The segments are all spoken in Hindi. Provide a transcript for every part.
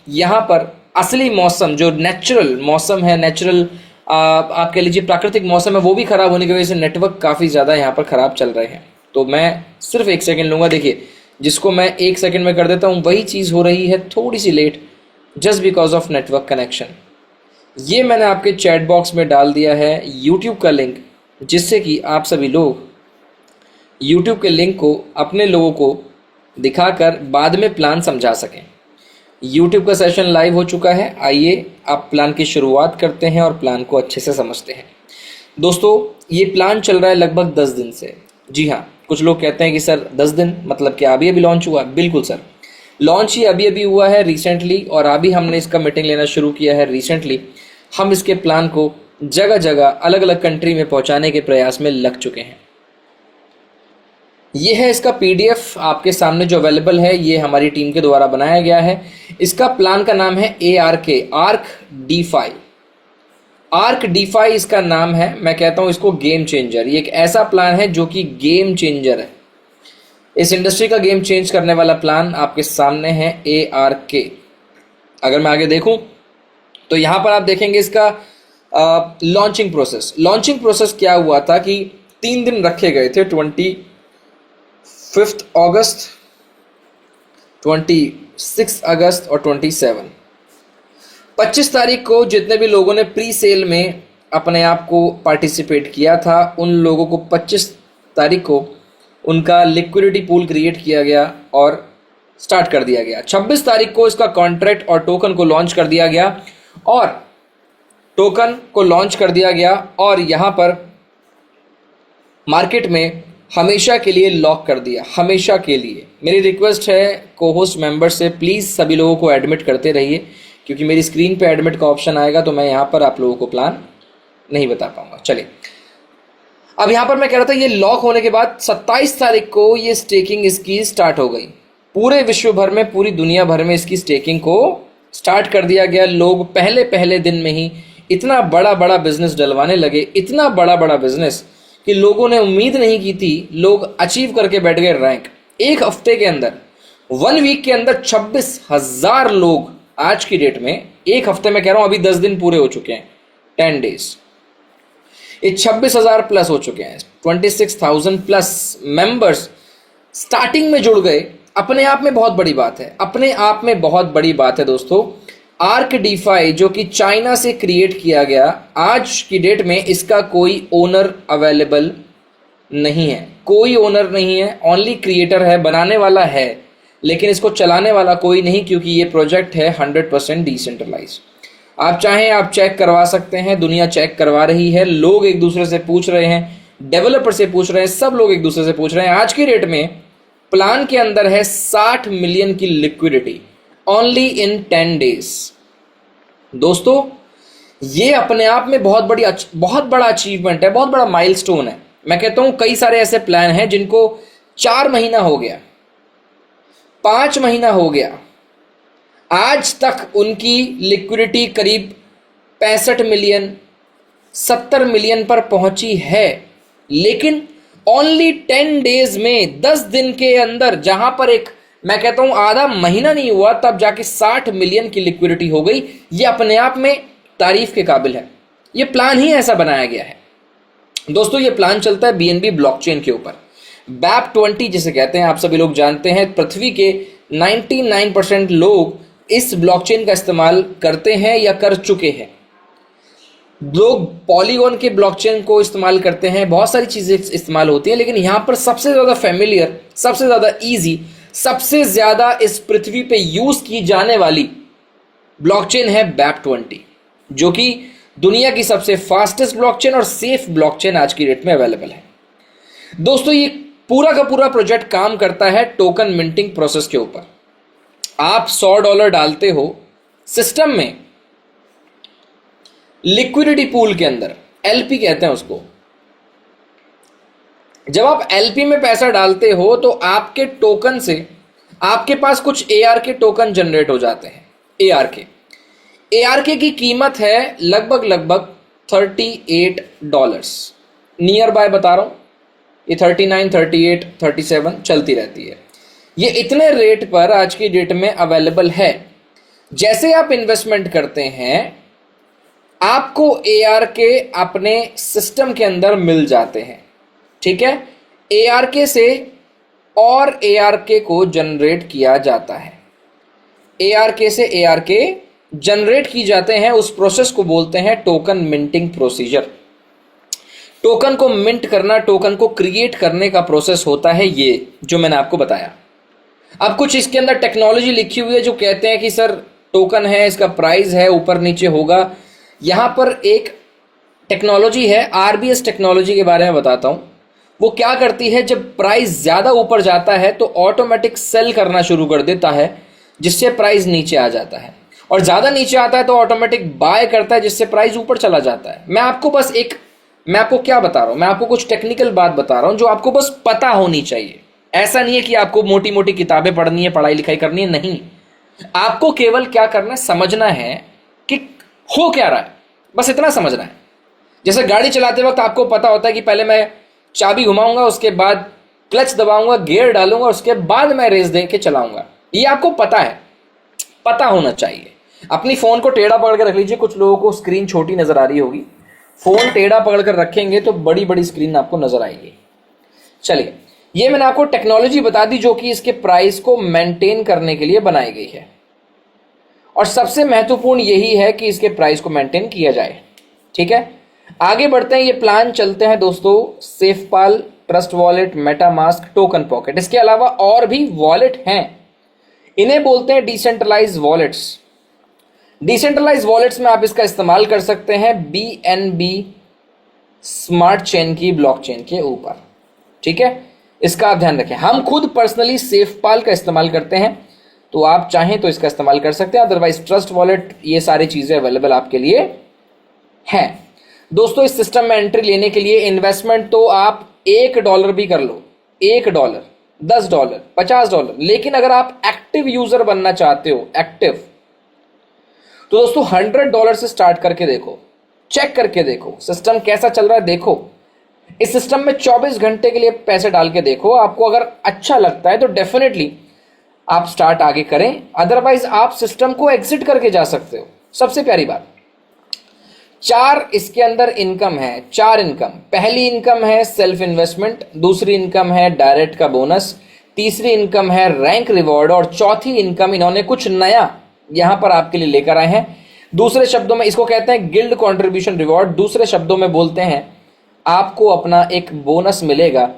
यहाँ पर असली मौसम जो नेचुरल मौसम है, नेचुरल आप कह लीजिए प्राकृतिक मौसम है, वो भी खराब होने की वजह से नेटवर्क काफ़ी ज़्यादा यहाँ पर ख़राब चल रहे हैं। तो मैं सिर्फ 1 सेकंड लूँगा। देखिए, जिसको मैं 1 सेकंड में कर देता हूँ वही चीज़ हो रही है थोड़ी सी late, just because of network connection. ये मैंने आपके चैट बॉक्स में डाल दिया है यूट्यूब का लिंक, जिससे कि आप सभी लोग यूट्यूब के लिंक को अपने लोगों को दिखाकर बाद में प्लान समझा सकें। यूट्यूब का सेशन लाइव हो चुका है। आइए आप प्लान की शुरुआत करते हैं और प्लान को अच्छे से समझते हैं। दोस्तों, ये प्लान चल रहा है लगभग 10 दिन से। जी हाँ, कुछ लोग कहते हैं कि सर 10 दिन मतलब क्या अभी अभी लॉन्च हुआ? बिल्कुल सर, लॉन्च ही अभी अभी हुआ है रिसेंटली, और अभी हमने इसका मीटिंग लेना शुरू किया है रिसेंटली। हम इसके प्लान को जगह जगह अलग अलग कंट्री में पहुंचाने के प्रयास में लग चुके हैं। ये है इसका पीडीएफ आपके सामने जो अवेलेबल है, ये हमारी टीम के द्वारा बनाया गया है। इसका प्लान का नाम है ARK, arc DeFi. Arc DeFi इसका नाम है। मैं कहता हूं इसको गेम चेंजर। ये एक ऐसा प्लान है जो कि गेम चेंजर है। इस इंडस्ट्री का गेम चेंज करने वाला प्लान आपके सामने है ARK। अगर मैं आगे देखूं तो यहां पर आप देखेंगे इसका लॉन्चिंग प्रोसेस। लॉन्चिंग प्रोसेस क्या हुआ था कि 3 दिन रखे गए थे, 25 अगस्त, 26 अगस्त और 27। 25 तारीख को जितने भी लोगों ने प्री सेल में अपने आप को पार्टिसिपेट किया था, उन लोगों को 25 तारीख को उनका लिक्विडिटी पूल क्रिएट किया गया और स्टार्ट कर दिया गया। 26 तारीख को इसका कॉन्ट्रैक्ट और टोकन को लॉन्च कर दिया गया और यहाँ पर मार्केट में हमेशा के लिए लॉक कर दिया, हमेशा के लिए। मेरी रिक्वेस्ट है को होस्ट मेंबर से, प्लीज़ सभी लोगों को एडमिट करते रहिए, क्योंकि मेरी स्क्रीन पे एडमिट का ऑप्शन आएगा तो मैं यहाँ पर आप लोगों को प्लान नहीं बता पाऊंगा। चलिए, अब यहाँ पर मैं कह रहा था ये लॉक होने के बाद 27 तारीख को ये स्टेकिंग इसकी स्टार्ट हो गई। पूरे विश्व भर में, पूरी दुनिया भर में इसकी स्टेकिंग को स्टार्ट कर दिया गया। लोग पहले दिन में ही इतना बड़ा बिजनेस डलवाने लगे, इतना बड़ा बिजनेस कि लोगों ने उम्मीद नहीं की थी। लोग अचीव करके बैठ गए रैंक। एक हफ्ते के अंदर, 1 वीक के अंदर 26,000 लोग आज की डेट में, एक हफ्ते में कह रहा हूं, अभी 10 दिन पूरे हो चुके हैं, 10 डेज, ये 26,000 प्लस हो चुके हैं। 26,000 प्लस मेंबर्स स्टार्टिंग में जुड़ गए। अपने आप में बहुत बड़ी बात है, अपने आप में बहुत बड़ी बात है दोस्तों। आर्क डीफाई जो कि चाइना से क्रिएट किया गया, आज की डेट में इसका कोई ओनर अवेलेबल नहीं है, कोई ओनर नहीं है, ओनली क्रिएटर है, बनाने वाला है, लेकिन इसको चलाने वाला कोई नहीं, क्योंकि ये प्रोजेक्ट है 100% डिसेंट्रलाइज। आप चाहें आप चेक करवा सकते हैं, दुनिया चेक करवा रही है, लोग एक दूसरे से पूछ रहे हैं, डेवलपर से पूछ रहे हैं, सब लोग एक दूसरे से पूछ रहे हैं। आज की डेट में प्लान के अंदर है 60 मिलियन की लिक्विडिटी ओनली इन 10 डेज। दोस्तों, ये अपने आप में बहुत बड़ा अचीवमेंट है, बहुत बड़ा माइलस्टोन है। मैं कहता हूं कई सारे ऐसे प्लान हैं जिनको 4 महीना हो गया, 5 महीना हो गया, आज तक उनकी लिक्विडिटी करीब 65 मिलियन 70 मिलियन पर पहुंची है, लेकिन ओनली 10 डेज में, 10 दिन के अंदर, जहां पर एक, मैं कहता हूं आधा महीना नहीं हुआ, तब जाके 60 मिलियन की लिक्विडिटी हो गई। ये अपने आप में तारीफ के काबिल है। ये प्लान ही ऐसा बनाया गया है। दोस्तों, ये प्लान चलता है BNB ब्लॉकचेन के ऊपर। BAP20 जिसे कहते हैं, आप सभी लोग जानते हैं, पृथ्वी के 99% लोग इस ब्लॉकचेन का इस्तेमाल करते हैं या कर चुके हैं। लोग पॉलीगॉन के ब्लॉकचेन को इस्तेमाल करते हैं, बहुत सारी चीजें इस्तेमाल होती हैं, लेकिन यहां पर सबसे ज्यादा फेमिलियर, सबसे ज्यादा इजी, सबसे ज्यादा इस पृथ्वी पे यूज की जाने वाली ब्लॉकचेन है BAP20, जो कि दुनिया की सबसे फास्टेस्ट ब्लॉकचेन और सेफ ब्लॉकचेन आज की डेट में अवेलेबल है। दोस्तों, ये पूरा का पूरा प्रोजेक्ट काम करता है टोकन मिंटिंग प्रोसेस के ऊपर। आप $100 डालते हो सिस्टम में, लिक्विडिटी पूल के अंदर, LP कहते हैं उसको। जब आप LP में पैसा डालते हो तो आपके टोकन से आपके पास कुछ ARK टोकन जनरेट हो जाते हैं। ARK की कीमत है लगभग $38, नियर बाय बता रहा हूं, ये 39, 38, 37 चलती रहती है। ये इतने रेट पर आज की डेट में अवेलेबल है। जैसे आप इन्वेस्टमेंट करते हैं आपको ARK अपने सिस्टम के अंदर मिल जाते हैं, ठीक है। ARK से और ARK को जनरेट किया जाता है, ARK से ARK जनरेट की जाते हैं। उस प्रोसेस को बोलते हैं टोकन मिंटिंग प्रोसीजर। टोकन को मिंट करना, टोकन को क्रिएट करने का प्रोसेस होता है ये जो मैंने आपको बताया। अब कुछ इसके अंदर टेक्नोलॉजी लिखी हुई है जो कहते हैं कि सर टोकन है, इसका प्राइस है, ऊपर नीचे होगा। यहां पर एक टेक्नोलॉजी है, RBS टेक्नोलॉजी के बारे में बताता हूं। वो क्या करती है, जब प्राइस ज्यादा ऊपर जाता है तो ऑटोमेटिक सेल करना शुरू कर देता है, जिससे प्राइस नीचे आ जाता है, और ज्यादा नीचे आता है तो ऑटोमेटिक बाय करता है, जिससे प्राइस ऊपर चला जाता है। मैं आपको क्या बता रहा हूं, मैं आपको कुछ टेक्निकल बात बता रहा हूं जो आपको बस पता होनी चाहिए। ऐसा नहीं है कि आपको मोटी मोटी किताबें पढ़नी है, पढ़ाई लिखाई करनी है, नहीं। आपको केवल क्या करना है, समझना है कि हो क्या रहा है, बस इतना समझना है। जैसे गाड़ी चलाते वक्त आपको पता होता है कि पहले मैं चाबी घुमाऊंगा, उसके बाद क्लच दबाऊंगा, गियर डालूंगा, उसके बाद मैं रेस दे के चलाऊंगा। ये आपको पता है, पता होना चाहिए। अपनी फोन को टेढ़ा पकड़ कर रख लीजिए। कुछ लोगों को स्क्रीन छोटी नजर आ रही होगी, फोन टेढ़ा पकड़ कर रखेंगे तो बड़ी बड़ी स्क्रीन आपको नजर आएगी। चलिए, ये मैंने आपको टेक्नोलॉजी बता दी जो कि इसके प्राइस को मेंटेन करने के लिए बनाई गई है, और सबसे महत्वपूर्ण यही है कि इसके प्राइस को मेंटेन किया जाए, ठीक है। आगे बढ़ते हैं, ये प्लान चलते हैं दोस्तों, SafePal, Trust Wallet, MetaMask, Token Pocket. इसके अलावा और भी वॉलेट हैं, इन्हें बोलते हैं डिसेंट्रलाइज वॉलेट्स। डिसेंट्रलाइज वॉलेट्स में आप इसका इस्तेमाल कर सकते हैं BNB स्मार्ट चेन की ब्लॉकचेन के ऊपर, ठीक है। इसका आप ध्यान रखें। हम खुद पर्सनली सेफपाल का इस्तेमाल करते हैं, तो आप चाहें तो इसका इस्तेमाल कर सकते हैं, अदरवाइज ट्रस्ट वॉलेट, ये सारी चीजें अवेलेबल आपके लिए हैं। दोस्तों, इस सिस्टम में एंट्री लेने के लिए इन्वेस्टमेंट तो आप $1 भी कर लो, $1, $10, $50, लेकिन अगर आप एक्टिव यूजर बनना चाहते हो, एक्टिव, तो दोस्तों $100 से स्टार्ट करके देखो, चेक करके देखो सिस्टम कैसा चल रहा है। देखो, इस सिस्टम में 24 घंटे के लिए पैसे डाल के देखो, आपको अगर अच्छा लगता है तो डेफिनेटली आप स्टार्ट आगे करें, अदरवाइज आप सिस्टम को एग्जिट करके जा सकते हो। सबसे प्यारी बात, 4 इसके अंदर इनकम है, 4 इनकम। पहली इनकम है सेल्फ इन्वेस्टमेंट, दूसरी इनकम है डायरेक्ट का बोनस, तीसरी इनकम है रैंक रिवॉर्ड, और चौथी इनकम इन्होंने कुछ नया यहां पर आपके लिए लेकर आए हैं। दूसरे शब्दों में इसको कहते हैं गिल्ड कंट्रीब्यूशन रिवॉर्ड। दूसरे शब्दों में बोलते हैं आपको अपना एक बोनस मिलेगा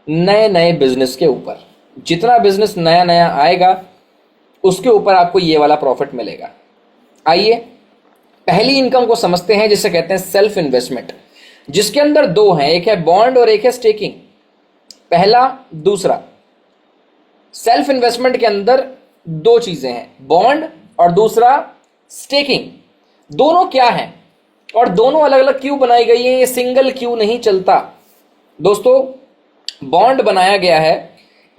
नए नए बिजनेस के ऊपर। जितना बिजनेस नया नया आएगा उसके ऊपर आपको ये वाला प्रॉफिट मिलेगा। आइए पहली इनकम को समझते हैं, जिसे कहते हैं सेल्फ इन्वेस्टमेंट, जिसके अंदर 2 हैं, एक है बॉन्ड और एक है स्टेकिंग। पहला, दूसरा। सेल्फ इन्वेस्टमेंट के अंदर 2 चीजें हैं, बॉन्ड और दूसरा स्टेकिंग। दोनों क्या हैं और दोनों अलग अलग क्यों बनाई गई हैं, ये सिंगल क्यों नहीं चलता। दोस्तों, बॉन्ड बनाया गया है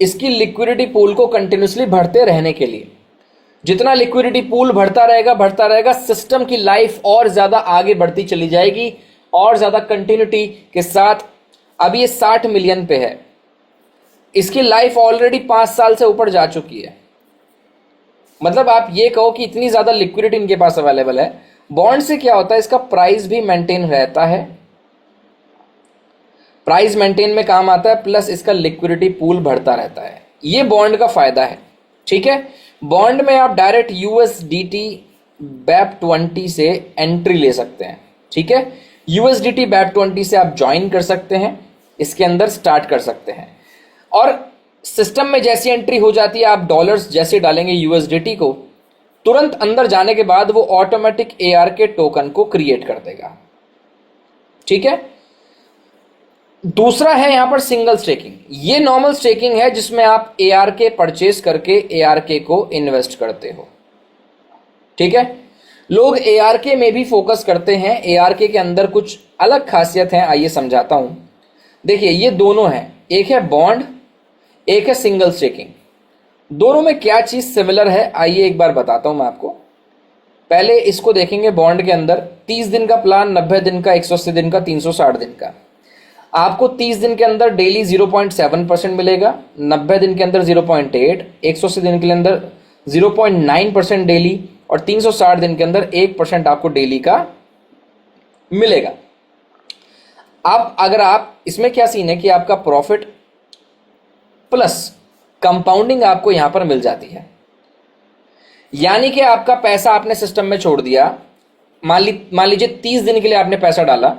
इसकी लिक्विडिटी पूल को कंटिन्यूसली बढ़ते रहने के लिए। जितना लिक्विडिटी पूल बढ़ता रहेगा, सिस्टम की लाइफ और ज्यादा आगे बढ़ती चली जाएगी, और ज्यादा कंटिन्यूटी के साथ। अब ये 60 मिलियन पे है, इसकी लाइफ ऑलरेडी 5 साल से ऊपर जा चुकी है। मतलब आप ये कहो कि इतनी ज्यादा लिक्विडिटी इनके पास अवेलेबल है। बॉन्ड से क्या होता है, इसका प्राइस भी मेंटेन रहता है, प्राइस मेंटेन में काम आता है, प्लस इसका लिक्विडिटी पूल बढ़ता रहता है। ये बॉन्ड का फायदा है, ठीक है। बॉन्ड में आप डायरेक्ट USDT BEP20 से एंट्री ले सकते हैं, ठीक है। USDT BEP20 से आप ज्वाइन कर सकते हैं, इसके अंदर स्टार्ट कर सकते हैं, और सिस्टम में जैसी एंट्री हो जाती है, आप डॉलर्स जैसे डालेंगे USDT को, तुरंत अंदर जाने के बाद वो ऑटोमेटिक ARK टोकन को क्रिएट कर देगा, ठीक है। दूसरा है यहां पर सिंगल स्टेकिंग। ये नॉर्मल स्टेकिंग है जिसमें आप ARK परचेस करके ARK को इन्वेस्ट करते हो, ठीक है। लोग ARK में भी फोकस करते हैं, ARK के अंदर कुछ अलग खासियत है, आइए समझाता हूं। देखिए, ये दोनों हैं, एक है बॉन्ड, एक है सिंगल स्टेकिंग। दोनों में क्या चीज सिमिलर है, आइए एक बार बताता हूं मैं आपको। पहले इसको देखेंगे, बॉन्ड के अंदर 30 दिन का प्लान, 90 दिन का, 180 दिन का, 360 दिन का। आपको 30 दिन के अंदर डेली 0.7% मिलेगा, 90 दिन के अंदर 0.8, 180 दिन के अंदर 0.9% डेली, और 360 दिन के अंदर 1% आपको डेली का मिलेगा। अब अगर आप इसमें क्या सीन है कि आपका प्रॉफिट प्लस कंपाउंडिंग आपको यहां पर मिल जाती है, यानी कि आपका पैसा आपने सिस्टम में छोड़ दिया, मान लीजिए 30 दिन के लिए आपने पैसा डाला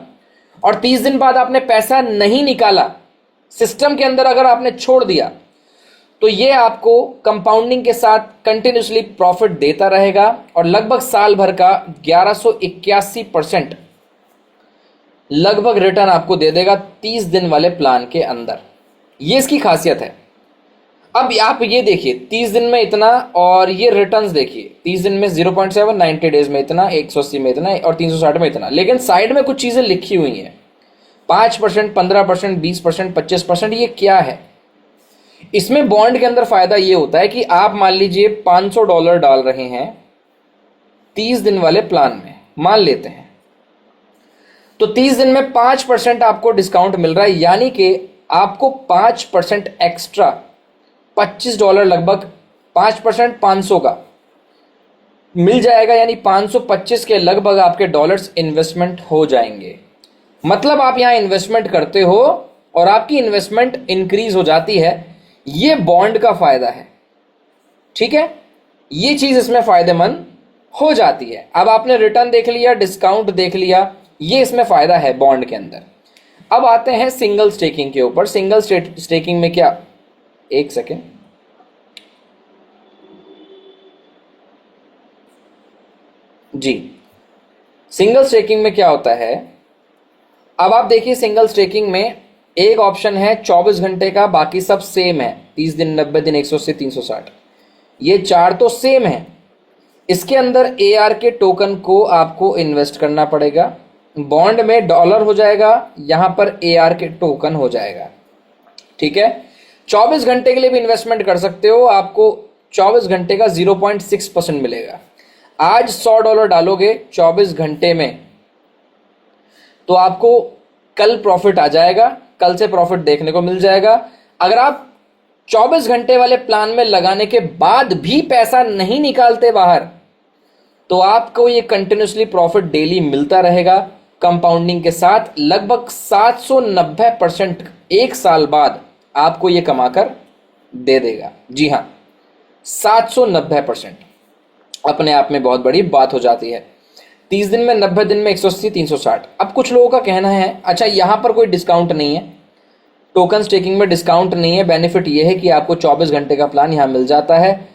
और 30 दिन बाद आपने पैसा नहीं निकाला, सिस्टम के अंदर अगर आपने छोड़ दिया, तो ये आपको कंपाउंडिंग के साथ कंटिन्यूसली प्रॉफिट देता रहेगा और लगभग साल भर का 1181% लगभग रिटर्न आपको दे देगा 30 दिन वाले प्लान के अंदर। ये इसकी खासियत है। अब आप ये देखिए 30 दिन में इतना और ये रिटर्न्स देखिए, 30 दिन में 0.7, 90 डेज में इतना, 180 में इतना और 360 में इतना। लेकिन साइड में कुछ चीजें लिखी हुई हैं, 5%, 15%, 20%, 25%। ये क्या है? इसमें बॉन्ड के अंदर फायदा ये होता है कि आप मान लीजिए $500 डाल रहे हैं 30 दिन वाले प्लान में, मान लेते हैं, तो 30 दिन में 5% आपको डिस्काउंट मिल रहा है, यानी कि आपको 5% एक्स्ट्रा $25 लगभग 5% 500 का मिल जाएगा, यानी 525 के लगभग आपके डॉलर्स इन्वेस्टमेंट हो जाएंगे। मतलब आप यहां इन्वेस्टमेंट करते हो और आपकी इन्वेस्टमेंट इंक्रीज हो जाती है। ये बॉन्ड का फायदा है, ठीक है, ये चीज इसमें फायदेमंद हो जाती है। अब आपने रिटर्न देख लिया, डिस्काउंट देख लिया, ये इसमें फायदा है बॉन्ड के अंदर। अब आते हैं सिंगल स्टेकिंग के ऊपर। सिंगल स्टेकिंग में क्या, एक सेकेंड जी, सिंगल स्टेकिंग में क्या होता है, अब आप देखिए सिंगल स्टेकिंग में एक ऑप्शन है 24 घंटे का, बाकी सब सेम है, 30 दिन, 90 दिन, 180, 360, ये चार तो सेम है। इसके अंदर AR के टोकन को आपको इन्वेस्ट करना पड़ेगा, बॉन्ड में डॉलर हो जाएगा, यहां पर AR के टोकन हो जाएगा, ठीक है। 24 घंटे के लिए भी इन्वेस्टमेंट कर सकते हो, आपको 24 घंटे का 0.6% मिलेगा। आज $100 डालोगे 24 घंटे में तो आपको कल प्रॉफिट आ जाएगा, कल से प्रॉफिट देखने को मिल जाएगा। अगर आप 24 घंटे वाले प्लान में लगाने के बाद भी पैसा नहीं निकालते बाहर, तो आपको ये कंटिन्यूसली प्रॉफिट डेली मिलता रहेगा कंपाउंडिंग के साथ। लगभग 790% एक साल बाद आपको ये कमाकर दे देगा। जी हां, 790% अपने आप में बहुत बड़ी बात हो जाती है। 30 दिन में, 90 दिन में 180, 360। अब कुछ लोगों का कहना है अच्छा यहां पर कोई डिस्काउंट नहीं है, टोकन स्टेकिंग में डिस्काउंट नहीं है, बेनिफिट ये है कि आपको 24 घंटे का प्लान यहां मिल जाता है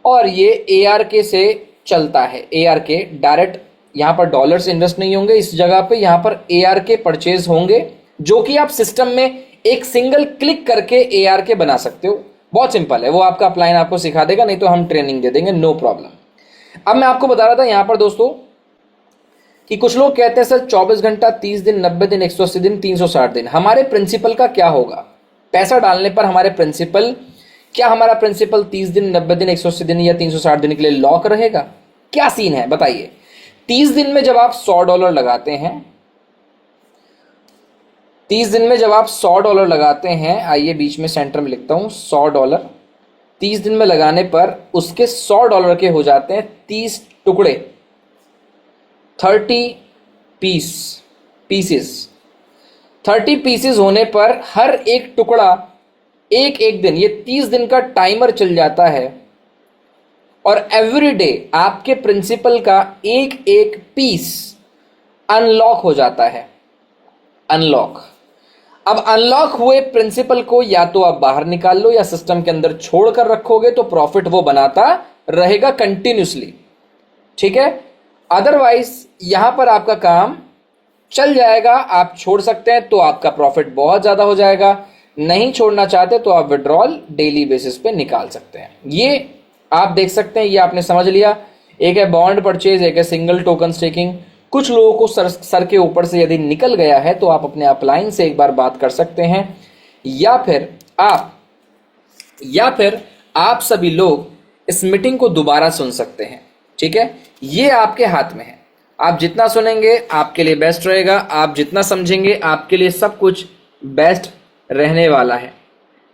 और ये ARK से चलता है। ARK डायरेक्ट, यहां पर डॉलर्स इन्वेस्ट नहीं होंगे इस जगह पे, यहां पर ARK परचेज होंगे, जो कि आप सिस्टम में एक सिंगल क्लिक करके ARK बना सकते हो। बहुत सिंपल है, वो आपका अपलाइन आपको सिखा देगा, नहीं तो हम ट्रेनिंग दे देंगे, नो प्रॉब्लम। अब मैं आपको बता रहा था यहां पर दोस्तों कि कुछ लोग कहते हैं सर 24 घंटा, 30 दिन, 90 दिन, 180 दिन, 360 दिन, हमारे प्रिंसिपल का क्या होगा? पैसा डालने पर हमारे प्रिंसिपल, क्या हमारा प्रिंसिपल 30 दिन, 90 दिन, 180 दिन या 360 दिन के लिए लॉक रहेगा? क्या सीन है बताइए। 30 दिन में जब आप $100 लगाते हैं, 30 दिन में जब आप $100 लगाते हैं, आइए बीच में सेंटर में लिखता हूं $100, 30 दिन में लगाने पर उसके $100 के हो जाते हैं 30 टुकड़े, 30 पीसेस। 30 पीसेस होने पर हर एक टुकड़ा एक एक दिन, ये 30 दिन का टाइमर चल जाता है और एवरी डे आपके प्रिंसिपल का एक एक पीस अनलॉक हो जाता है। अनलॉक, अब अनलॉक हुए प्रिंसिपल को या तो आप बाहर निकाल लो या सिस्टम के अंदर छोड़ कर रखोगे तो प्रॉफिट वो बनाता रहेगा कंटिन्यूसली, ठीक है। अदरवाइज यहां पर आपका काम चल जाएगा, आप छोड़ सकते हैं तो आपका प्रॉफिट बहुत ज्यादा हो जाएगा, नहीं छोड़ना चाहते तो आप विड्रॉल डेली बेसिस पे निकाल सकते हैं। ये आप देख सकते हैं, ये आपने समझ लिया। एक है बॉन्ड परचेज, एक है सिंगल टोकन स्टेकिंग। कुछ लोगों को सर के ऊपर से यदि निकल गया है तो आप अपने अपलाइन से एक बार बात कर सकते हैं, या फिर आप सभी लोग इस मीटिंग को दोबारा सुन सकते हैं, ठीक है। ये आपके हाथ में है, आप जितना सुनेंगे आपके लिए बेस्ट रहेगा, आप जितना समझेंगे आपके लिए सब कुछ बेस्ट रहने वाला है,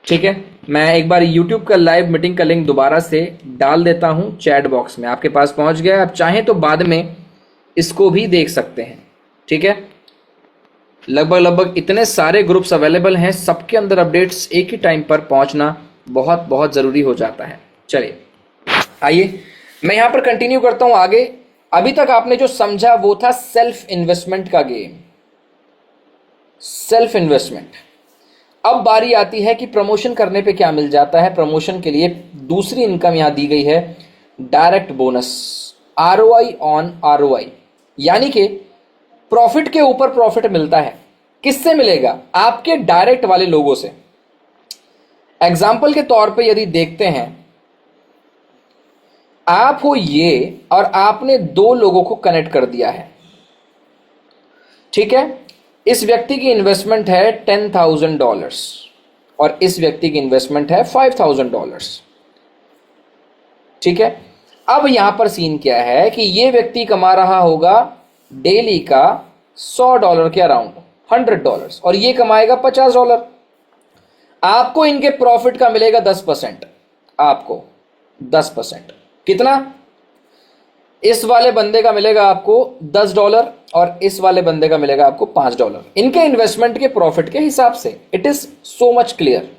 ठीक है। मैं एक बार YouTube का लाइव मीटिंग का लिंक दोबारा से डाल देता हूं चैट बॉक्स में, आपके पास पहुंच गया। आप चाहें तो बाद में इसको भी देख सकते हैं, ठीक है। लगभग इतने सारे ग्रुप्स अवेलेबल हैं, सबके अंदर अपडेट्स एक ही टाइम पर पहुंचना बहुत बहुत ज़रूरी हो जाता है। चलिए आइए मैं यहाँ पर कंटिन्यू करता हूँ आगे। अभी तक आपने जो समझा वो था सेल्फ इन्वेस्टमेंट का गेम, सेल्फ इन्वेस्टमेंट। अब बारी आती है कि प्रमोशन करने पे क्या मिल जाता है। प्रमोशन के लिए दूसरी इनकम यहां दी गई है, direct bonus, ROI on ROI, यानी कि प्रॉफिट के ऊपर प्रॉफिट मिलता है। किससे मिलेगा? आपके डायरेक्ट वाले लोगों से। एग्जाम्पल के तौर पे यदि देखते हैं, आप हो ये और आपने दो लोगों को कनेक्ट कर दिया है, ठीक है। इस व्यक्ति की इन्वेस्टमेंट है $10,000 और इस व्यक्ति की इन्वेस्टमेंट है $5,000, ठीक है। अब यहां पर सीन क्या है कि ये व्यक्ति कमा रहा होगा डेली का $100 के अराउंड, $100, और ये कमाएगा $50। आपको इनके प्रॉफिट का मिलेगा 10%, आपको 10%। कितना? इस वाले बंदे का मिलेगा आपको $10 और इस वाले बंदे का मिलेगा आपको $5, इनके इन्वेस्टमेंट के प्रॉफिट के हिसाब से। It is so much clear.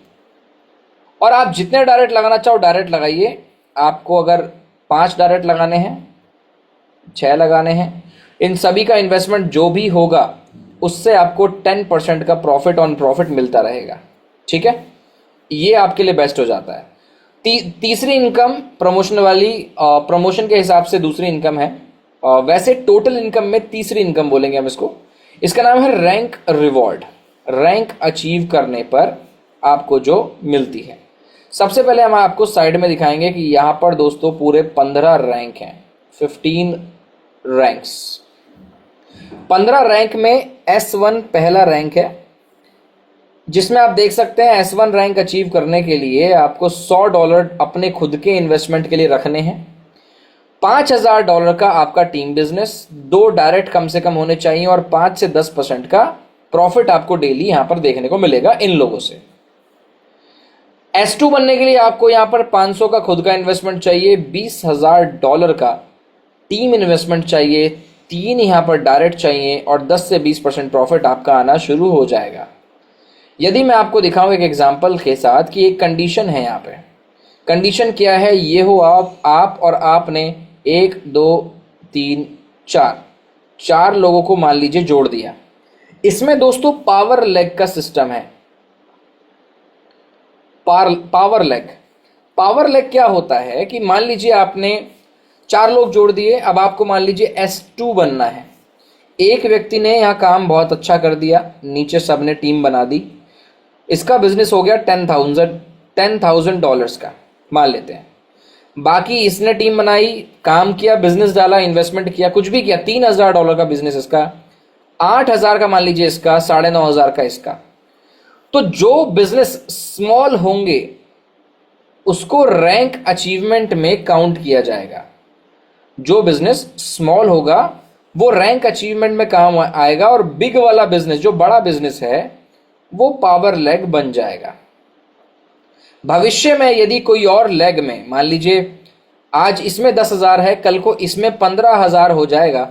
और आप जितने डायरेक्ट लगाना चाहो डायरेक्ट लगाइए। आपको अगर 5 डायरेक्ट लगाने हैं, 6 लगाने हैं, इन सभी का इन्वेस्टमेंट जो भी होगा उससे आपको 10% का प्रॉफिट ऑन प्रॉफिट मिलता रहेगा, ठीक है। ये आपके लिए बेस्ट हो जाता है। तीसरी इनकम प्रमोशन वाली, प्रमोशन के हिसाब से दूसरी इनकम है। वैसे टोटल इनकम में तीसरी इनकम बोलेंगे हम इसको। इसका नाम है रैंक रिवॉर्ड। रैंक अचीव करने पर आपको जो मिलती है। सबसे पहले हम आपको साइड में दिखाएंगे कि यहां पर दोस्तों पूरे 15 रैंक हैं, 15 रैंक्स। 15 रैंक में S1 पहला रैंक है, जिसमें आप देख सकते हैं S1 रैंक अचीव करने के लिए आपको $100 अपने खुद के इन्वेस्टमेंट के लिए रखने हैं। $5,000 का आपका टीम बिजनेस, 2 डायरेक्ट कम से कम होने चाहिए और 5 से 10% का प्रॉफिट आपको डेली यहां पर देखने को मिलेगा इन लोगों से। S2 बनने के लिए आपको यहां पर 500 का खुद का इन्वेस्टमेंट चाहिए, $20,000 का टीम इन्वेस्टमेंट चाहिए, 3 यहां पर डायरेक्ट चाहिए और 10 से 20% प्रॉफिट आपका आना शुरू हो जाएगा। यदि मैं आपको दिखाऊं एक एग्जांपल के साथ कि एक कंडीशन है, यहाँ पे कंडीशन क्या है, ये हो आप और आपने 1 2 3 4 लोगों को मान लीजिए जोड़ दिया। इसमें दोस्तों पावर लेग का सिस्टम है। पावर लेग क्या होता है कि मान लीजिए आपने 4 लोग जोड़ दिए, अब आपको मान लीजिए S2 बनना है। एक व्यक्ति ने यहाँ काम बहुत अच्छा कर दिया, नीचे सबने टीम बना दी, इसका बिजनेस हो गया $10,000 का मान लेते हैं। बाकी इसने टीम बनाई, काम किया, बिजनेस डाला, इन्वेस्टमेंट किया, कुछ भी किया, $3,000 का बिजनेस इसका, 8,000 का मान लीजिए इसका, 9,500 का इसका। तो जो बिजनेस स्मॉल होंगे उसको रैंक अचीवमेंट में काउंट किया जाएगा। जो बिजनेस स्मॉल होगा वो रैंक अचीवमेंट में काम आएगा, और बिग वाला बिजनेस जो बड़ा बिजनेस है वो पावर लेग बन जाएगा। भविष्य में यदि कोई और लेग में मान लीजिए आज इसमें 10,000 है, कल को इसमें 15,000 हो जाएगा,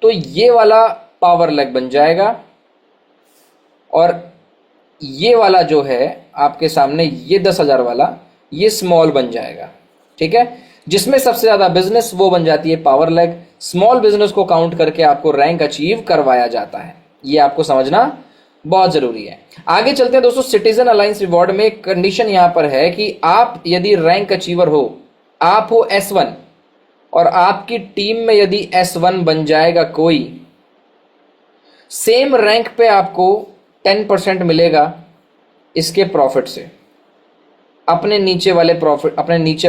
तो ये वाला पावर लेग बन जाएगा और ये वाला जो है आपके सामने ये 10,000 वाला ये स्मॉल बन जाएगा, ठीक है। जिसमें सबसे ज्यादा बिजनेस वो बन जाती है पावर लेग। स्मॉल बिजनेस को काउंट करके आपको रैंक अचीव करवाया जाता है। ये आपको समझना बहुत जरूरी है। आगे चलते हैं दोस्तों। सिटीजन अलायंस रिवॉर्ड में कंडीशन यहां पर है कि आप यदि रैंक अचीवर हो, आप हो S1 और आपकी टीम में यदि S1 बन जाएगा कोई, सेम रैंक पे आपको 10% मिलेगा इसके प्रॉफिट से। अपने नीचे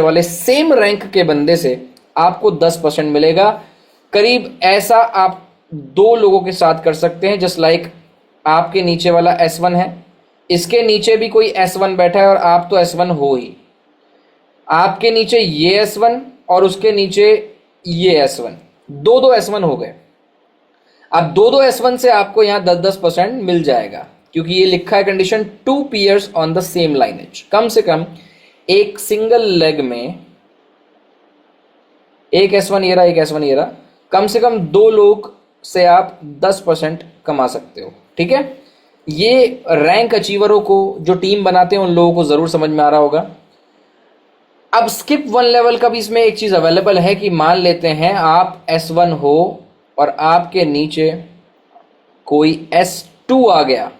वाले सेम रैंक के बंदे से आपको 10% मिलेगा। करीब ऐसा आप 2 लोगों के साथ कर सकते हैं। जस्ट लाइक आपके नीचे वाला S1 है, इसके नीचे भी कोई S1 बैठा है और आप तो S1 हो ही। आपके नीचे ये S1 और उसके नीचे ये S1, 2 S1 हो गए। अब 2 S1 से आपको यहां 10% मिल जाएगा। क्योंकि ये लिखा है condition 2 peers on the same lineage. कम से कम एक सिंगल लेग में एक S1 ये रहा, एक S1 ये रहा, कम से कम 2 लोग से आप 10% कमा सकते हो। ठीक है, ये रैंक अचीवरों को जो टीम बनाते हैं उन लोगों को जरूर समझ में आ रहा होगा। अब स्किप 1 लेवल का भी इसमें एक चीज अवेलेबल है कि मान लेते हैं आप S1 हो और आपके नीचे कोई S2 आ गया,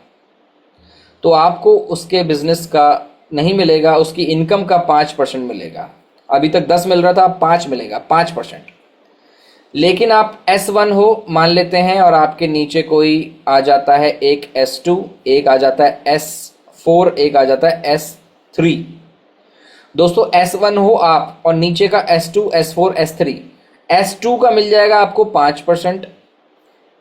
तो आपको उसके बिजनेस का नहीं मिलेगा, उसकी इनकम का 5% मिलेगा। अभी तक 10 मिल रहा था, अब 5 मिलेगा, 5%। लेकिन आप S1 हो मान लेते हैं और आपके नीचे कोई आ जाता है एक S2, एक आ जाता है S4, एक आ जाता है S3। दोस्तों S1 हो आप और नीचे का S2, S4, S3, S2 का मिल जाएगा आपको 5%,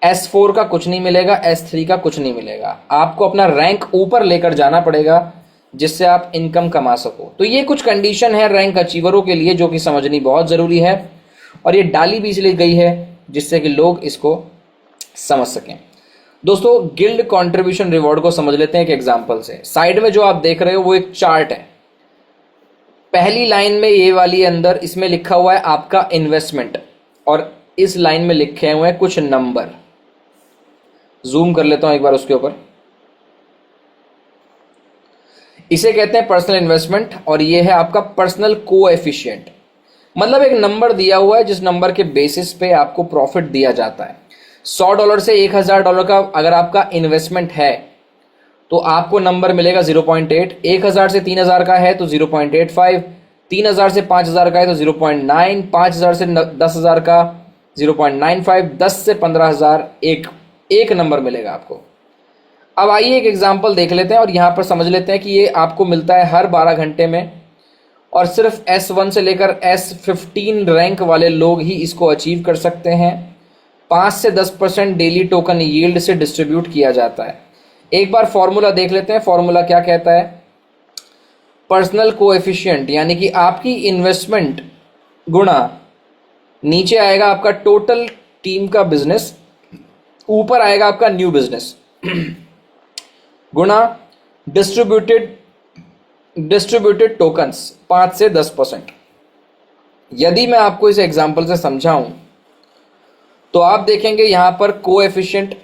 S4 का कुछ नहीं मिलेगा, S3 का कुछ नहीं मिलेगा। आपको अपना रैंक ऊपर लेकर जाना पड़ेगा जिससे आप इनकम कमा सको। तो ये कुछ कंडीशन है रैंक अचीवरों के लिए जो कि समझनी बहुत ज़रूरी है, और ये डाली भी इसलिए गई है जिससे कि लोग इसको समझ सकें। दोस्तों गिल्ड कंट्रीब्यूशन रिवॉर्ड को समझ लेते हैं एक एग्जांपल से। साइड में जो आप देख रहे हो वो एक चार्ट है। पहली लाइन में ये वाली अंदर इसमें लिखा हुआ है आपका इन्वेस्टमेंट, और इस लाइन में लिखे हुए हैं कुछ नंबर। जूम कर लेता हूं एक बार उसके ऊपर। इसे कहते हैं पर्सनल इन्वेस्टमेंट, और ये है आपका पर्सनल कोएफिशिएंट। मतलब एक नंबर दिया हुआ है जिस नंबर के बेसिस पे आपको प्रॉफिट दिया जाता है। $100 से $1000 का अगर आपका इन्वेस्टमेंट है तो आपको नंबर मिलेगा 0.8, 1000 से 3000 का है तो 0.85, 3000 से 5000 का है तो 0.9, 5000 से 10000 का 0.95, 10 से 15000 एक नंबर मिलेगा आपको। अब आइए एक एग्जांपल देख लेते हैं और यहाँ पर समझ लेते हैं कि ये आपको मिलता है हर 12 घंटे में, और सिर्फ S1 से लेकर S15 रैंक वाले लोग ही इसको अचीव कर सकते हैं। 5 से 10% डेली टोकन यील्ड से डिस्ट्रीब्यूट किया जाता है। एक बार फॉर्मूला देख लेते हैं। फॉर्मूला क्या कहता है? पर्सनल कोएफिशिएंट यानी कि आपकी इन्वेस्टमेंट गुणा नीचे आएगा आपका टोटल टीम का बिजनेस, ऊपर आएगा आपका न्यू बिजनेस, गुणा डिस्ट्रीब्यूटेड टोकन्स 5 से 10%। यदि मैं आपको इस एग्जांपल से समझाऊं तो आप देखेंगे यहां पर कोएफिशिएंट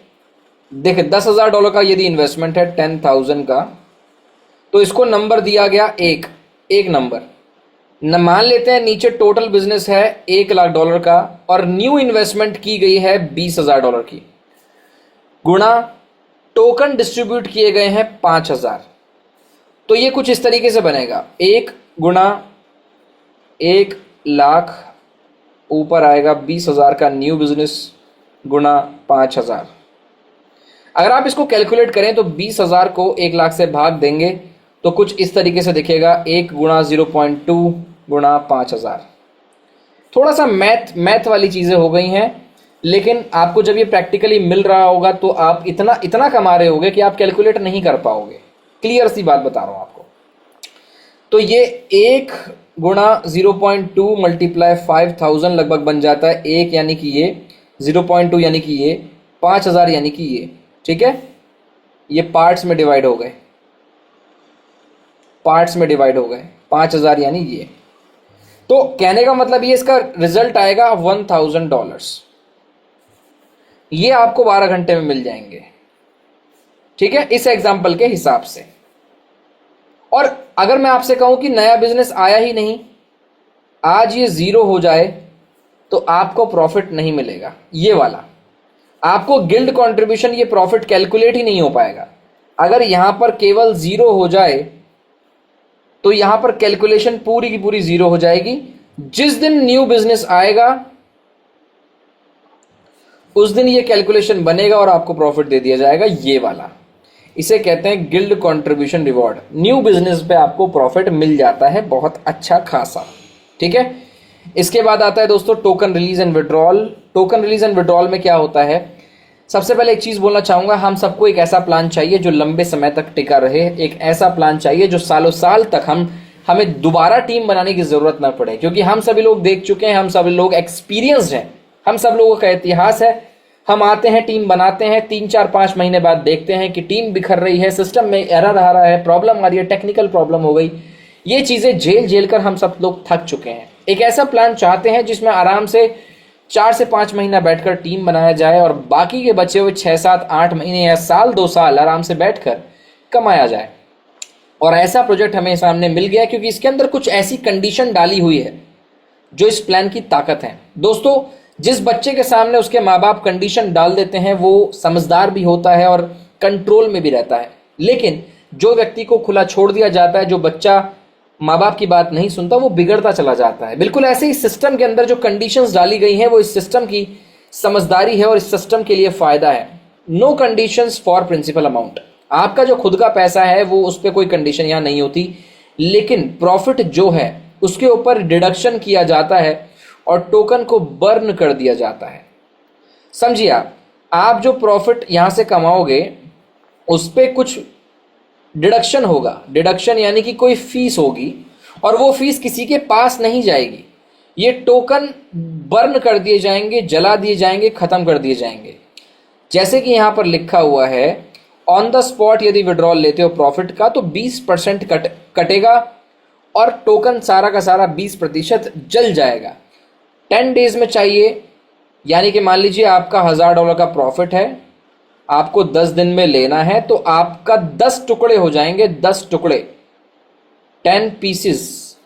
देखिए, $10,000 का यदि इन्वेस्टमेंट है 10,000 का, तो इसको नंबर दिया गया एक नंबर न। मान लेते हैं नीचे टोटल बिजनेस है $1,00,000 का और न्यू इन्वेस्टमेंट की गई है $20,000 की, गुणा टोकन डिस्ट्रीब्यूट किए गए हैं 5,000। तो ये कुछ इस तरीके से बनेगा, 1 गुणा 1,00,000 ऊपर आएगा 20,000 का न्यू बिजनेस गुणा 5,000। अगर आप इसको कैलकुलेट करें तो 20,000 को 1,00,000 से भाग देंगे तो कुछ इस तरीके से दिखेगा, 1 गुणा 0.2 गुणा 5,000। थोड़ा सा मैथ वाली चीज़ें हो गई हैं, लेकिन आपको जब ये प्रैक्टिकली मिल रहा होगा तो आप इतना कमा रहे होगे कि आप कैलकुलेट नहीं कर पाओगे। क्लियर सी बात बता रहा हूँ आपको। तो ये 1 गुणा 0.2 मल्टीप्लाई 5,000 लगभग बन जाता है 1, यानी कि ये 0.2 यानी कि ये 5,000 यानी कि ये, ठीक है। ये पार्ट्स में डिवाइड हो गए, 5,000 यानी ये। तो कहने का मतलब ये इसका रिजल्ट आएगा $1,000। ये आपको 12 घंटे में मिल जाएंगे, ठीक है, इस एग्जाम्पल के हिसाब से। और अगर मैं आपसे कहूं कि नया बिजनेस आया ही नहीं, आज ये 0 हो जाए तो आपको प्रॉफिट नहीं मिलेगा। ये वाला आपको गिल्ड कंट्रीब्यूशन, ये प्रॉफिट कैलकुलेट ही नहीं हो पाएगा। अगर यहां पर केवल 0 हो जाए तो यहां पर कैलकुलेशन पूरी की पूरी 0 हो जाएगी। जिस दिन न्यू बिजनेस आएगा उस दिन ये कैलकुलेशन बनेगा और आपको प्रॉफिट दे दिया जाएगा, ये वाला। इसे कहते हैं guild contribution reward. New business पे आपको प्रॉफिट मिल जाता है बहुत अच्छा खासा, ठीक है। इसके बाद आता है दोस्तों token release and withdrawal. Token release and withdrawal में क्या होता है? सबसे पहले एक चीज बोलना चाहूंगा, हम सबको एक ऐसा प्लान चाहिए जो लंबे समय तक टिका रहे। एक ऐसा प्लान चाहिए जो सालों साल तक हमें दोबारा टीम बनाने की जरूरत ना पड़े, क्योंकि हम सभी लोग देख चुके हैं, हम सभी लोग एक्सपीरियंस्ड हैं, हम सब लोगों का इतिहास है। हम आते हैं, टीम बनाते हैं, 3 4 5 महीने बाद देखते हैं कि टीम बिखर रही है, सिस्टम में एरर आ रहा है, प्रॉब्लम आ रही है, टेक्निकल प्रॉब्लम हो गई। ये चीजें झेल झेल कर हम सब लोग थक चुके हैं। एक ऐसा प्लान चाहते हैं जिसमें आराम से 4 से 5 महीना बैठकर टीम बनाया जाए और बाकी के बचे हुए 6 7 8 महीने या साल 2 साल आराम से बैठकर कमाया जाए। और ऐसा प्रोजेक्ट हमें सामने मिल गया क्योंकि इसके अंदर कुछ ऐसी कंडीशन डाली हुई है जो इस प्लान की ताकत है। दोस्तों, जिस बच्चे के सामने उसके माँ बाप कंडीशन डाल देते हैं वो समझदार भी होता है और कंट्रोल में भी रहता है, लेकिन जो व्यक्ति को खुला छोड़ दिया जाता है, जो बच्चा माँ बाप की बात नहीं सुनता, वो बिगड़ता चला जाता है। बिल्कुल ऐसे ही सिस्टम के अंदर जो कंडीशंस डाली गई हैं वो इस सिस्टम की समझदारी है और इस सिस्टम के लिए फायदा है। No conditions for principal amount. आपका जो खुद का पैसा है वो उस पर कोई कंडीशन यहाँ नहीं होती, लेकिन प्रॉफिट जो है उसके ऊपर डिडक्शन किया जाता है और टोकन को बर्न कर दिया जाता है। समझिए, आप जो प्रॉफिट यहां से कमाओगे उस पर कुछ डिडक्शन होगा। डिडक्शन यानी कि कोई फीस होगी और वो फीस किसी के पास नहीं जाएगी। ये टोकन बर्न कर दिए जाएंगे, जला दिए जाएंगे, खत्म कर दिए जाएंगे। जैसे कि यहां पर लिखा हुआ है, ऑन द स्पॉट यदि विड्रॉल लेते हो प्रॉफिट का तो 20% कटेगा और टोकन सारा का सारा 20% जल जाएगा। 10 डेज में चाहिए, यानी कि मान लीजिए आपका $1000 का प्रॉफिट है, आपको 10 दिन में लेना है तो आपका 10 टुकड़े हो जाएंगे, 10 टुकड़े, 10 पीसेस,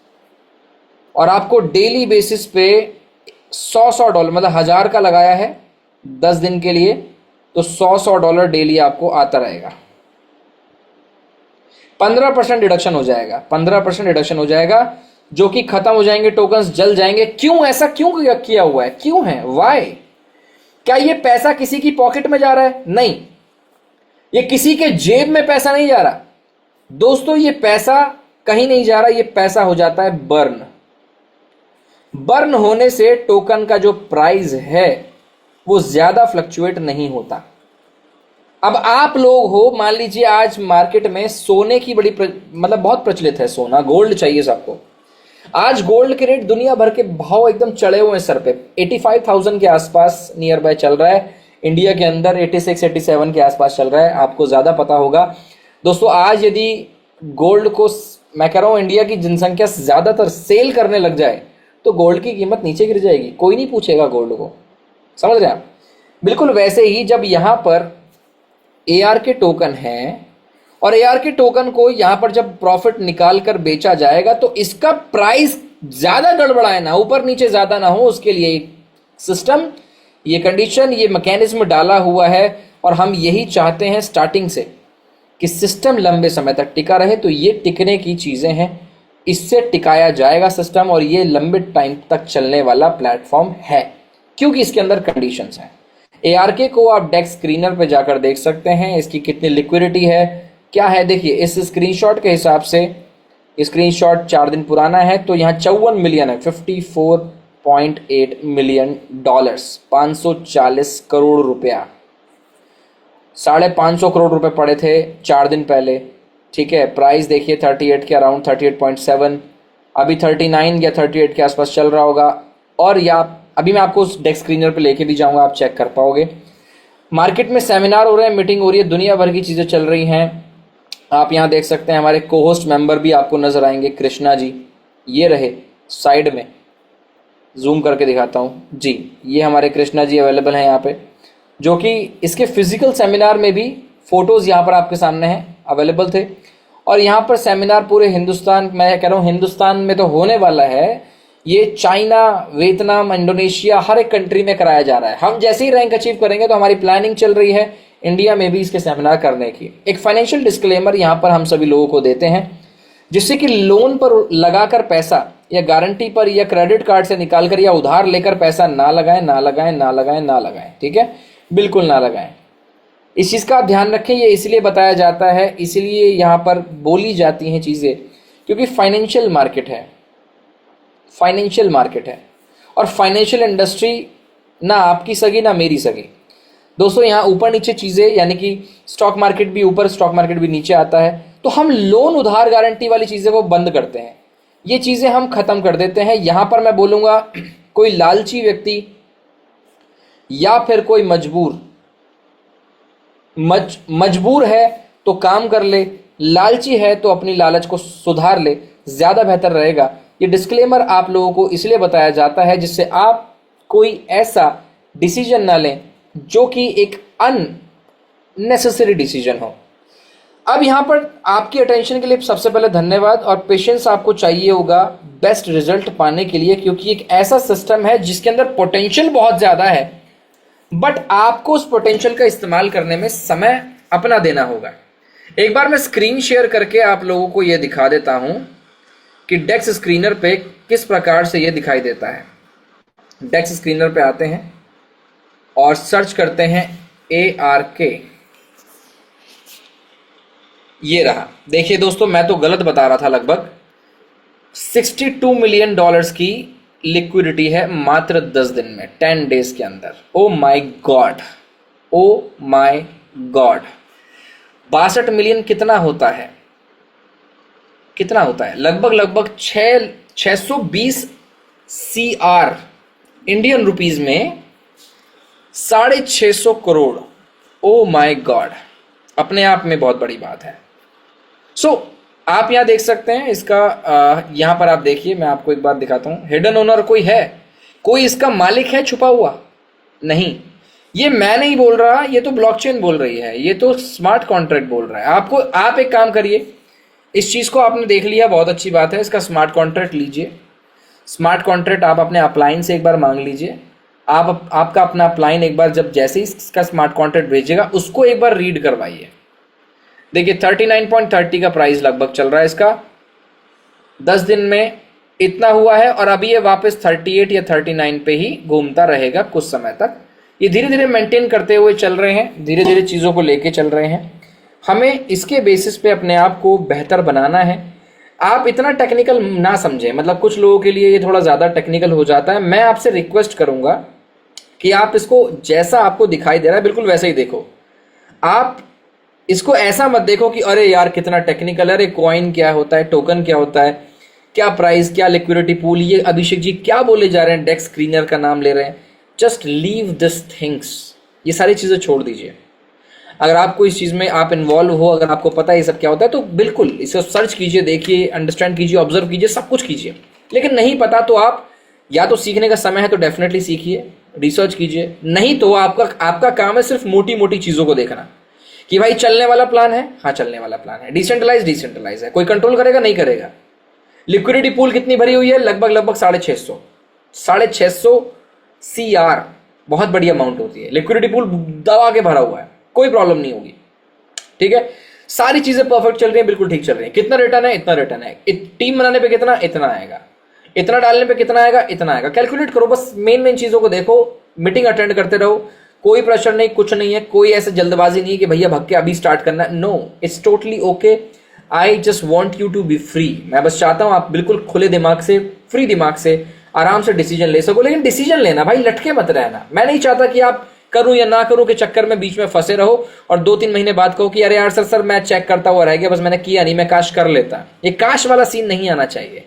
और आपको डेली बेसिस पे $100 मतलब 1000 का लगाया है 10 दिन के लिए तो $100 डेली आपको आता रहेगा। 15% डिडक्शन हो जाएगा, 15% डिडक्शन हो जाएगा, जो कि खत्म हो जाएंगे, टोकन्स जल जाएंगे। क्यों ऐसा क्यों किया हुआ है, क्यों है, वाई? क्या ये पैसा किसी की पॉकेट में जा रहा है? नहीं, ये किसी के जेब में पैसा नहीं जा रहा दोस्तों, ये पैसा कहीं नहीं जा रहा, ये पैसा हो जाता है बर्न। बर्न होने से टोकन का जो प्राइस है वो ज्यादा फ्लक्चुएट नहीं होता। अब आप लोग हो, मान लीजिए आज मार्केट में सोने की मतलब बहुत प्रचलित है, सोना, गोल्ड चाहिए सबको। आज गोल्ड के रेट दुनिया भर के भाव एकदम चढ़े हुए हैं सर पे। 85,000 के आसपास नियर बाय चल रहा है। इंडिया के अंदर 86-87 के आसपास चल रहा है, आपको ज्यादा पता होगा। दोस्तों, आज यदि गोल्ड को, मैं कह रहा हूं इंडिया की जनसंख्या ज्यादातर सेल करने लग जाए तो गोल्ड की कीमत नीचे गिर जाएगी, कोई नहीं पूछेगा गोल्ड को। समझ रहे हैं आप? बिल्कुल वैसे ही जब यहां पर AR के टोकन है और AR के टोकन को यहां पर जब प्रॉफिट निकाल कर बेचा जाएगा तो इसका प्राइस ज्यादा गड़बड़ाए ना, ऊपर नीचे ज्यादा ना हो, उसके लिए सिस्टम, ये कंडीशन, ये मैकेनिज्म डाला हुआ है। और हम यही चाहते हैं स्टार्टिंग से कि सिस्टम लंबे समय तक टिका रहे। तो ये टिकने की चीजें हैं, इससे टिकाया जाएगा सिस्टम, और ये लंबे टाइम तक चलने वाला प्लेटफॉर्म है क्योंकि इसके अंदर कंडीशंस हैं। ARK को आप डेक्स स्क्रीनर पे जाकर देख सकते हैं, इसकी कितनी लिक्विडिटी है, क्या है। देखिए, इस स्क्रीनशॉट के हिसाब से, स्क्रीनशॉट 4 दिन पुराना है, तो यहाँ 54 मिलियन है, $54.8 मिलियन, 540 करोड़ रुपया, 550 करोड़ रुपए पड़े थे 4 दिन पहले। ठीक है, प्राइस देखिए 38 के अराउंड, 38.7, अभी 39 या 38 के आसपास चल रहा होगा। और या अभी मैं आपको उस डेस्क स्क्रीनर पे लेके भी जाऊंगा, आप चेक कर पाओगे। मार्केट में सेमिनार हो रहे हैं, मीटिंग हो रही है, दुनिया भर की चीजें चल रही हैं। आप यहाँ देख सकते हैं, हमारे को होस्ट मेंबर भी आपको नजर आएंगे, कृष्णा जी, ये रहे साइड में, जूम करके दिखाता हूँ जी, ये हमारे कृष्णा जी अवेलेबल हैं यहाँ पे, जो कि इसके फिजिकल सेमिनार में भी फोटोज यहाँ पर आपके सामने हैं, अवेलेबल थे। और यहाँ पर सेमिनार पूरे हिंदुस्तान, मैं कह रहा हूँ हिंदुस्तान में तो होने वाला है, ये चाइना, वियतनाम, इंडोनेशिया, हर एक कंट्री में कराया जा रहा है। हम जैसे ही रैंक अचीव करेंगे तो हमारी प्लानिंग चल रही है इंडिया में भी इसके सेमिनार करने की। एक फाइनेंशियल डिस्क्लेमर यहाँ पर हम सभी लोगों को देते हैं, जिससे कि लोन पर लगाकर पैसा या गारंटी पर या क्रेडिट कार्ड से निकालकर या उधार लेकर पैसा ना लगाएं, ना लगाएं, ना लगाएं, ना लगाएं। ठीक है, बिल्कुल ना लगाएं। इस चीज का ध्यान रखें, ये इसलिए बताया जाता है, इसलिए यहाँ पर बोली जाती हैं चीजें, क्योंकि फाइनेंशियल मार्केट है, फाइनेंशियल मार्केट है, और फाइनेंशियल इंडस्ट्री ना आपकी सगी ना मेरी सगी। दोस्तों, यहाँ ऊपर नीचे चीजें, यानी कि स्टॉक मार्केट भी ऊपर, स्टॉक मार्केट भी नीचे आता है, तो हम लोन, उधार, गारंटी वाली चीजें वो बंद करते हैं, ये चीजें हम खत्म कर देते हैं। यहां पर मैं बोलूंगा, कोई लालची व्यक्ति या फिर कोई मजबूर है तो काम कर ले, लालची है तो अपनी लालच को सुधार ले, ज़्यादा बेहतर रहेगा। ये डिस्क्लेमर आप लोगों को इसलिए बताया जाता है जिससे आप कोई ऐसा डिसीजन ना लें जो कि एक अननेसेसरी डिसीजन हो। अब यहाँ पर आपकी अटेंशन के लिए सबसे पहले धन्यवाद, और पेशेंस आपको चाहिए होगा बेस्ट रिजल्ट पाने के लिए, क्योंकि एक ऐसा सिस्टम है जिसके अंदर पोटेंशियल बहुत ज़्यादा है, बट आपको उस पोटेंशियल का इस्तेमाल करने में समय अपना देना होगा। एक बार मैं स्क्रीन शेयर करके आप लोगों को यह दिखा देता हूं कि डेक्स स्क्रीनर पे किस प्रकार से यह दिखाई देता है। डेक्स स्क्रीनर पे आते हैं और सर्च करते हैं ARK। ये रहा, देखिए दोस्तों, मैं तो गलत बता रहा था। लगभग $62 मिलियन की लिक्विडिटी है मात्र 10 दिन में, 10 डेज के अंदर। Oh my God, oh my God. 62 million कितना होता है? कितना होता है? लगभग 620 CR इंडियन रुपीज में 650 करोड़। ओ माय गॉड, अपने आप में बहुत बड़ी बात है। आप यहां देख सकते हैं इसका, यहां पर आप देखिए, मैं आपको एक बार दिखाता हूं। हिडन ओनर कोई है? कोई इसका मालिक है छुपा हुआ? नहीं, ये मैं नहीं बोल रहा, ये तो ब्लॉकचेन बोल रही है, ये तो स्मार्ट कॉन्ट्रैक्ट बोल रहा है। आप एक काम करिए, इस चीज को आपने देख लिया, बहुत अच्छी बात है। इसका स्मार्ट कॉन्ट्रैक्ट लीजिए। स्मार्ट कॉन्ट्रैक्ट आप अपने अपलाइन से एक बार मांग लीजिए। आपका अपना अपलाइन एक बार जब जैसे ही इसका स्मार्ट कॉन्ट्रैक्ट भेजेगा, उसको एक बार रीड करवाइए। देखिए 39.30 का प्राइस लगभग चल रहा है इसका, 10 दिन में इतना हुआ है, और अभी ये वापस 38 या 39 पे ही घूमता रहेगा कुछ समय तक। ये धीरे धीरे मेंटेन करते हुए चल रहे हैं, धीरे धीरे चीज़ों को लेके चल रहे हैं। हमें इसके बेसिस पे अपने आप को बेहतर बनाना है। आप इतना टेक्निकल ना समझें, मतलब कुछ लोगों के लिए ये थोड़ा ज़्यादा टेक्निकल हो जाता है। मैं आपसे रिक्वेस्ट करूंगा कि आप इसको जैसा आपको दिखाई दे रहा है बिल्कुल वैसे ही देखो। आप इसको ऐसा मत देखो कि अरे यार कितना टेक्निकल है, अरे कॉइन क्या होता है, टोकन क्या होता है, क्या प्राइस, क्या लिक्विडिटी पूल, ये अभिषेक जी क्या बोले जा रहे हैं, डेक्स स्क्रीनर का नाम ले रहे हैं। जस्ट लीव दिस थिंग्स, ये सारी चीज़ें छोड़ दीजिए। अगर आपको इस चीज़ में आप इन्वॉल्व हो, अगर आपको पता है ये सब क्या होता है, तो बिल्कुल इसे सर्च कीजिए, देखिए, अंडरस्टैंड कीजिए, ऑब्जर्व कीजिए, सब कुछ कीजिए। लेकिन नहीं पता तो आप या तो सीखने का समय है तो डेफिनेटली सीखिए, रिसर्च कीजिए। नहीं तो आपका काम है सिर्फ मोटी मोटी चीज़ों को देखना कि भाई चलने वाला प्लान है, हाँ चलने वाला प्लान है, डिसेंट्रलाइज है, कोई कंट्रोल करेगा नहीं करेगा। लिक्विडिटी पूल कितनी भरी हुई है? लगभग 650 CR, बहुत बड़ी अमाउंट होती है। लिक्विडिटी पूल दबा के भरा हुआ है, कोई प्रॉब्लम नहीं होगी। ठीक है, सारी चीजें परफेक्ट चल रही हैं, बिल्कुल ठीक चल रही हैं। कितना रिटर्न है? इतना रिटर्न है। टीम बनाने पे कितना? इतना आएगा। इतना डालने पे कितना आएगा? इतना आएगा। कैलकुलेट करो, बस मेन चीजों को देखो, मीटिंग अटेंड करते रहो, कोई प्रेशर नहीं, कुछ नहीं है, कोई ऐसे जल्दबाजी नहीं है कि भैया भग के अभी स्टार्ट करना है। No, it's totally okay. I just want you to be free. मैं बस चाहता हूं आप बिल्कुल खुले दिमाग से, फ्री दिमाग से आराम से डिसीजन ले सको। लेकिन डिसीजन लेना भाई, लटके मत रहना। मैं नहीं चाहता कि आप करूं या ना करूं के चक्कर में बीच में फंसे रहो और 2-3 महीने बाद कहो कि अरे यार सर मैं चेक करता हुआ रह गया, बस मैंने किया नहीं, मैं काश कर लेता। ये काश वाला सीन नहीं आना चाहिए।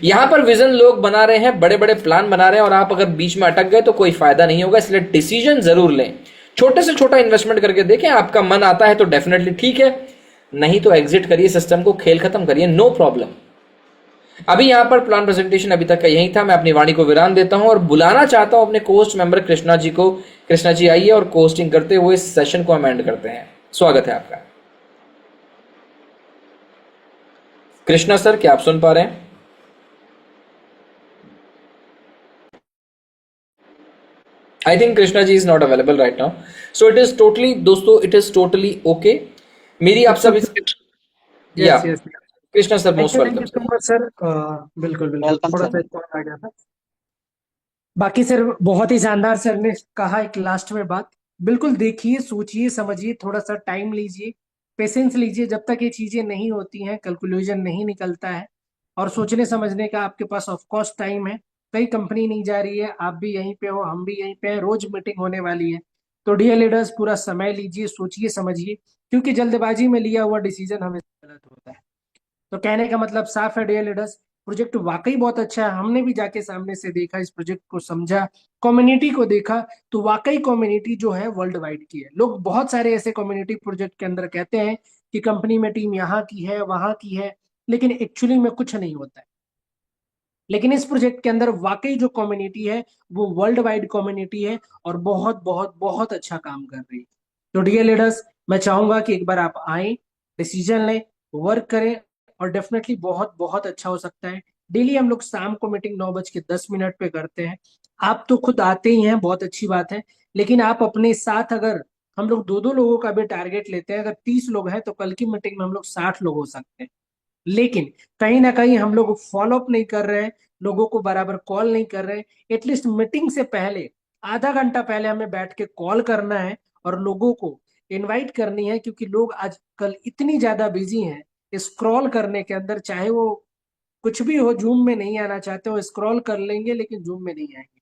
यहां पर विजन लोग बना रहे हैं, बड़े बड़े प्लान बना रहे हैं, और आप अगर बीच में अटक गए तो कोई फायदा नहीं होगा। इसलिए डिसीजन जरूर लें, छोटे से छोटा इन्वेस्टमेंट करके देखें। आपका मन आता है तो डेफिनेटली ठीक है, नहीं तो एग्जिट करिए, सिस्टम को खेल खत्म करिए, नो प्रॉब्लम। अभी यहां पर प्लान प्रेजेंटेशन अभी तक का यही था। मैं अपनी वाणी को विराम देता हूं और बुलाना चाहता हूं अपने कोस्ट मेंबर कृष्णा जी को। कृष्णा जी आइए और कोस्टिंग करते हुए इस सेशन को हम एंड करते हैं। स्वागत है आपका। कृष्णा सर, क्या आप सुन पा रहे हैं? I think Krishna ji is not available right now, so it is totally, दोस्तों इट इज टोटली ओके। मेरी आप सब या yes yes. Krishna sir thank most you thank welcome you sir. So much sir. बिल्कुल बिल्कुल, वेलकम थोड़ा सर। सा एक कॉल आ गया था। बाकी सर बहुत ही शानदार सर ने कहा एक लास्ट में बात। बिल्कुल देखिए, सोचिए, समझिए, थोड़ा सा टाइम लीजिए, पेशेंस लीजिए। जब तक ये चीजें नहीं होती हैं, कैलकुलेशन नहीं निकलता है और सोचने समझने का आपके पास ऑफ कोर्स टाइम है। कई कंपनी नहीं जा रही है, आप भी यहीं पे हो, हम भी यहीं पे हैं, रोज मीटिंग होने वाली है। तो डियर लीडर्स, पूरा समय लीजिए, सोचिए समझिए, क्योंकि जल्दबाजी में लिया हुआ डिसीजन हमेशा गलत होता है। तो कहने का मतलब साफ है डियर लीडर्स, प्रोजेक्ट वाकई बहुत अच्छा है। हमने भी जाके सामने से देखा, इस प्रोजेक्ट को समझा, कम्युनिटी को देखा, तो वाकई कम्युनिटी जो है वर्ल्ड वाइड की है। लोग बहुत सारे ऐसे कम्युनिटी प्रोजेक्ट के अंदर कहते हैं कि कंपनी में टीम यहाँ की है, वहां की है, लेकिन एक्चुअली में कुछ नहीं होता है। लेकिन इस प्रोजेक्ट के अंदर वाकई जो कम्युनिटी है वो वर्ल्ड वाइड कम्युनिटी है, और बहुत बहुत बहुत अच्छा काम कर रही है। तो डियर लीडर्स, मैं चाहूंगा कि एक बार आप आए, डिसीजन लें, वर्क करें, और डेफिनेटली बहुत बहुत अच्छा हो सकता है। डेली हम लोग शाम को मीटिंग 9:10 पे करते हैं। आप तो खुद आते ही हैं, बहुत अच्छी बात है, लेकिन आप अपने साथ अगर हम लोग दो दो लोगों का भी टारगेट लेते हैं, अगर 30 लोग हैं तो कल की मीटिंग में हम लोग 60 लोग हो सकते हैं। लेकिन कहीं ना कहीं हम लोग फॉलो अप नहीं कर रहे हैं, लोगों को बराबर कॉल नहीं कर रहे हैं। एटलीस्ट मीटिंग से पहले आधा घंटा पहले हमें बैठ के कॉल करना है और लोगों को इनवाइट करनी है, क्योंकि लोग आजकल इतनी ज्यादा बिजी हैं स्क्रॉल करने के अंदर, चाहे वो कुछ भी हो, जूम में नहीं आना चाहते हो, स्क्रॉल कर लेंगे लेकिन जूम में नहीं आएंगे।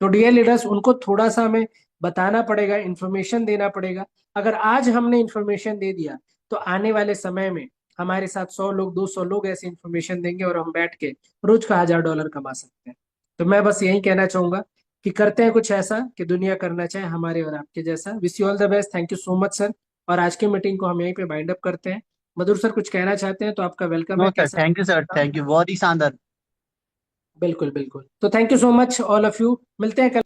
तो डियर लीडर्स, उनको थोड़ा सा हमें बताना पड़ेगा, इंफॉर्मेशन देना पड़ेगा। अगर आज हमने इंफॉर्मेशन दे दिया तो आने वाले समय में हमारे साथ 100 लोग, 200 लोग ऐसी इंफॉर्मेशन देंगे, और हम बैठ के रोज का $1000 कमा सकते हैं। तो मैं बस यही कहना चाहूंगा कि करते हैं कुछ ऐसा कि दुनिया करना चाहे हमारे और आपके जैसा। Wish you all the best, thank you so much sir. और आज की मीटिंग को हम यहीं पे बाइंड अप करते हैं। मधुर सर कुछ कहना चाहते हैं तो आपका वेलकम नो है, सर, कैसा? Thank you sir, thank you, बहुत ही शानदार। बिल्कुल बिल्कुल। तो thank you so much all of you, मिलते हैं कल।